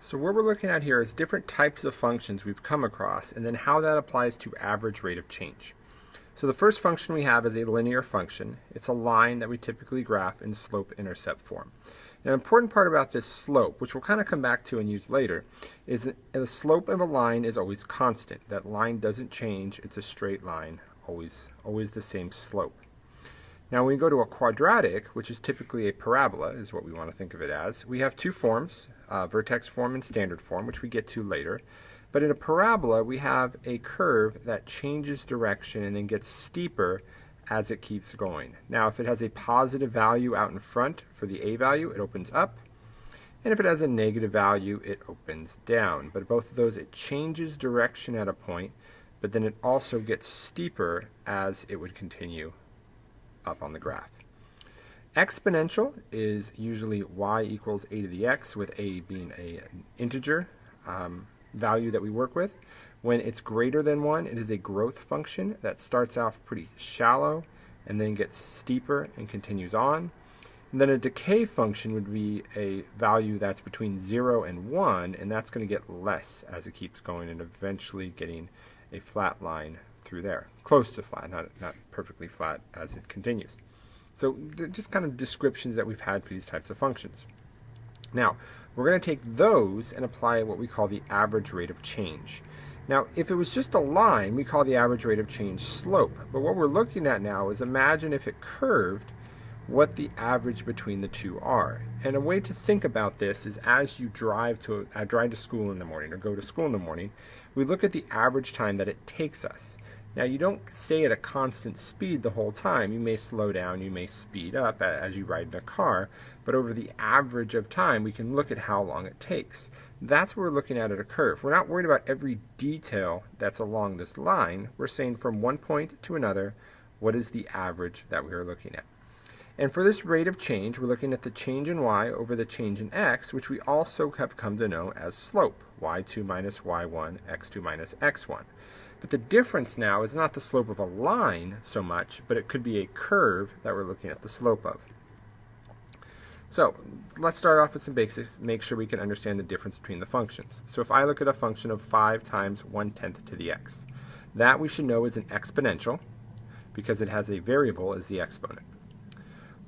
So what we're looking at here is different types of functions we've come across and then how that applies to average rate of change. So the first function we have is a linear function. It's a line that we typically graph in slope-intercept form. Now, the important part about this slope, which we'll kind of come back to and use later, is that the slope of a line is always constant. That line doesn't change. It's a straight line, always the same slope. Now when we go to a quadratic, which is typically a parabola, is what we want to think of it as, we have two forms, vertex form and standard form, which we get to later. But in a parabola, we have a curve that changes direction and then gets steeper as it keeps going. Now if it has a positive value out in front for the a value, it opens up. And if it has a negative value, it opens down. But both of those, it changes direction at a point, but then it also gets steeper as it would continue up on the graph. Exponential is usually y equals a to the x, with a being an integer value that we work with. When it's greater than 1, it is a growth function that starts off pretty shallow and then gets steeper and continues on. And then a decay function would be a value that's between 0 and 1, and that's going to get less as it keeps going and eventually getting a flat line through there. Close to flat, not perfectly flat as it continues. So they're just kind of descriptions that we've had for these types of functions. Now, we're going to take those and apply what we call the average rate of change. Now, if it was just a line, we call the average rate of change slope. But what we're looking at now is imagine if it curved, what the average between the two are. And a way to think about this is as you drive to school in the morning or go to school in the morning, we look at the average time that it takes us. Now you don't stay at a constant speed the whole time. You may slow down, you may speed up as you ride in a car, but over the average of time we can look at how long it takes. That's what we're looking at a curve. We're not worried about every detail that's along this line. We're saying from one point to another, what is the average that we are looking at? And for this rate of change, we're looking at the change in y over the change in x, which we also have come to know as slope, y2 minus y1, x2 minus x1. But the difference now is not the slope of a line so much, but it could be a curve that we're looking at the slope of. So let's start off with some basics, make sure we can understand the difference between the functions. So if I look at a function of 5 times 1/10 to the x, that we should know is an exponential because it has a variable as the exponent.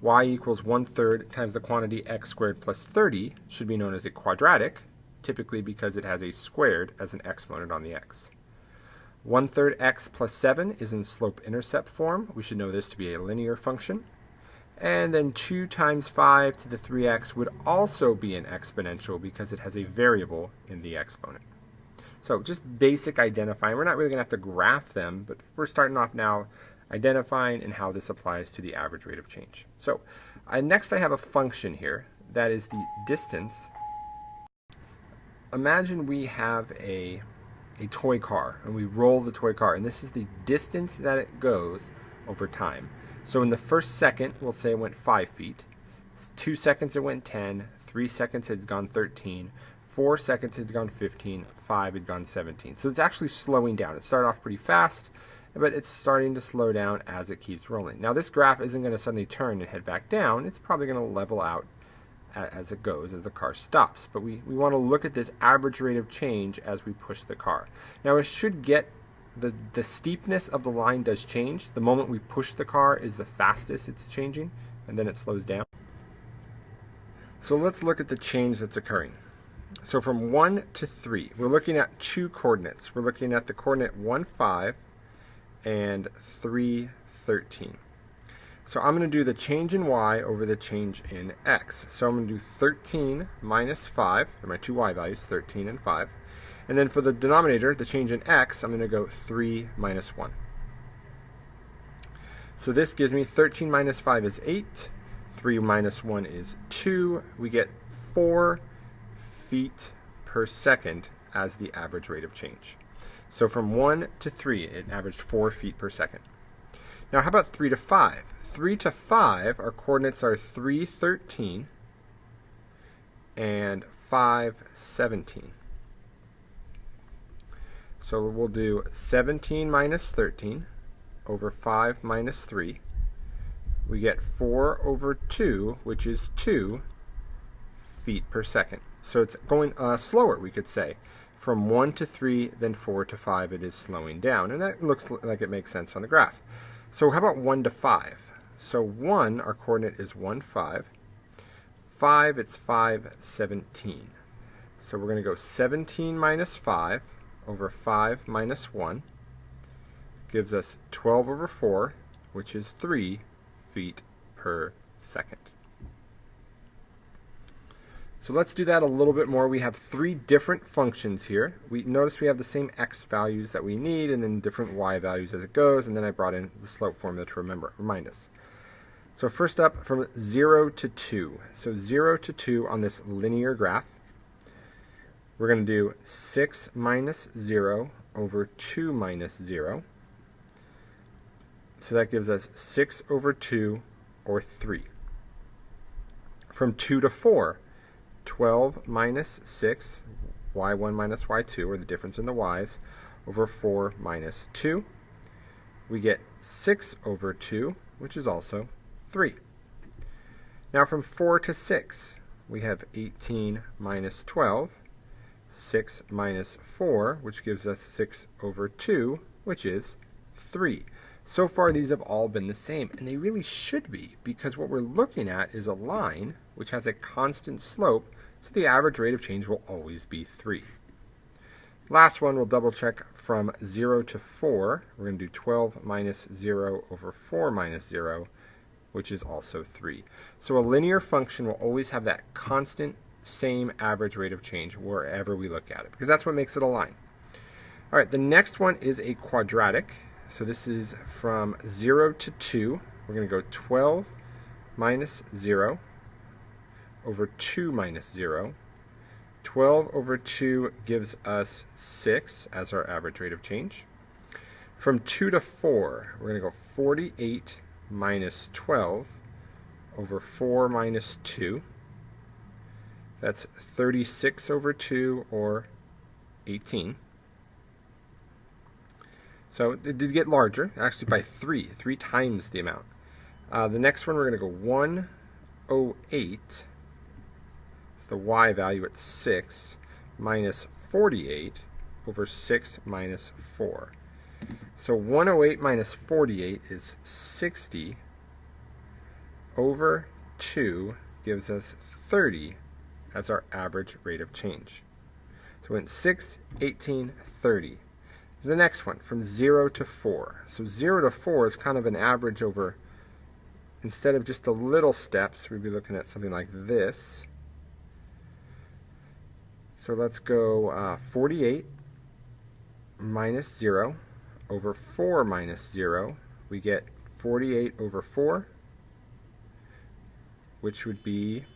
Y equals 1/3 times the quantity x squared plus 30 should be known as a quadratic, typically because it has a squared as an exponent on the x. 1/3 x plus 7 is in slope-intercept form. We should know this to be a linear function. And then 2 times 5 to the 3x would also be an exponential because it has a variable in the exponent. So just basic identifying. We're not really going to have to graph them, but we're starting off now identifying and how this applies to the average rate of change. So next I have a function here that is the distance. Imagine we have a toy car and we roll the toy car, and this is the distance that it goes over time. So in the first second, we'll say it went 5 feet. 2 seconds it went 10, 3 seconds it had gone 13, 4 seconds it had gone 15, 5 had gone 17. So it's actually slowing down. It started off pretty fast, but it's starting to slow down as it keeps rolling. Now this graph isn't going to suddenly turn and head back down. It's probably going to level out as it goes, as the car stops. But we want to look at this average rate of change as we push the car. Now it should get, the steepness of the line does change. The moment we push the car is the fastest it's changing, and then it slows down. So let's look at the change that's occurring. So from 1 to 3, we're looking at two coordinates. We're looking at the coordinate 1, 5 and 3, 13. So I'm going to do the change in y over the change in x. So I'm going to do 13 minus 5, they're my two y values, 13 and 5. And then for the denominator, the change in x, I'm going to go 3 minus 1. So this gives me 13 minus 5 is 8, 3 minus 1 is 2. We get 4 feet per second as the average rate of change. So from 1 to 3, it averaged 4 feet per second. Now how about 3 to 5? 3 to 5, our coordinates are 3, 13 and 5, 17. So we'll do 17 minus 13 over 5 minus 3. We get 4 over 2, which is 2 feet per second. So it's going slower, we could say. From 1 to 3, then 4 to 5, it is slowing down. And that looks like it makes sense on the graph. So how about 1 to 5? So 1, our coordinate is 1, 5. 5, it's 5, 17. So we're going to go 17 minus 5 over 5 minus 1 gives us 12 over 4, which is 3 feet per second. So let's do that a little bit more. We have 3 different functions here. Notice we have the same x values that we need and then different y values as it goes, and then I brought in the slope formula to remind us. So first up, from 0 to 2. So 0 to 2 on this linear graph. We're going to do 6 minus 0 over 2 minus 0. So that gives us 6 over 2, or 3. From 2 to 4, 12 minus 6, y1 minus y2, or the difference in the y's, over 4 minus 2. We get 6 over 2, which is also 3. Now from 4 to 6, we have 18 minus 12, 6 minus 4, which gives us 6 over 2, which is 3. So far, these have all been the same, and they really should be, because what we're looking at is a line which has a constant slope, so the average rate of change will always be 3. Last one, we'll double check from 0 to 4. We're going to do 12 minus 0 over 4 minus 0, which is also 3. So a linear function will always have that constant, same average rate of change wherever we look at it, because that's what makes it a line. All right, the next one is a quadratic. So this is from 0 to 2. We're going to go 12 minus 0 over 2 minus 0. 12 over 2 gives us 6 as our average rate of change. From 2 to 4, we're going to go 48 minus 12 over 4 minus 2. That's 36 over 2, or 18. So it did get larger, actually by 3 times the amount. The next one, we're going to go 108. It's the y value at 6, minus 48 over 6 minus 4. So 108 minus 48 is 60 over 2 gives us 30 as our average rate of change. So we went 6, 18, 30. The next one, from 0 to 4. So 0 to 4 is kind of an average over, instead of just the little steps, we'd be looking at something like this. So let's go 48 minus 0 over 4 minus 0. We get 48 over 4, which would be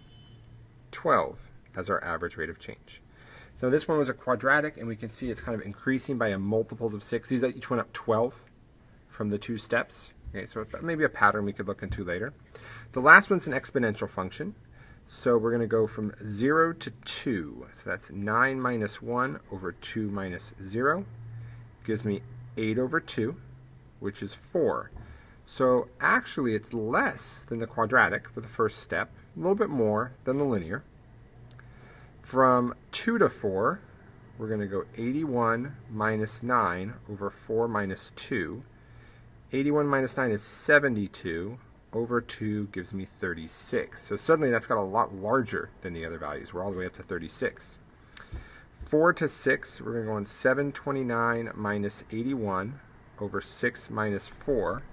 12 as our average rate of change. So this one was a quadratic, and we can see it's kind of increasing by a multiples of 6. These each went up 12 from the 2 steps. Okay, so maybe a pattern we could look into later. The last one's an exponential function. So we're going to go from 0 to 2. So that's 9 minus 1 over 2 minus 0. Gives me 8 over 2, which is 4. So actually it's less than the quadratic for the first step, a little bit more than the linear. From 2 to 4, we're going to go 81 minus 9 over 4 minus 2. 81 minus 9 is 72. Over 2 gives me 36. So suddenly that's got a lot larger than the other values. We're all the way up to 36. 4 to 6, we're going to go on 729 minus 81 over 6 minus 4.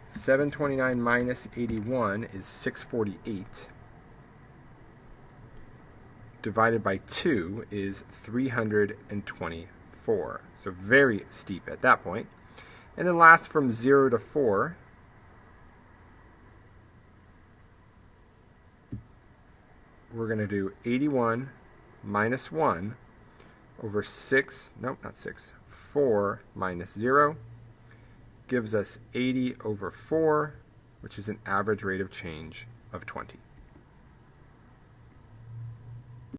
729 minus 81 is 648. Divided by 2 is 324. So very steep at that point. And then last, from 0 to 4, we're going to do 81 minus 1 over 4 minus 0 gives us 80 over 4, which is an average rate of change of 20.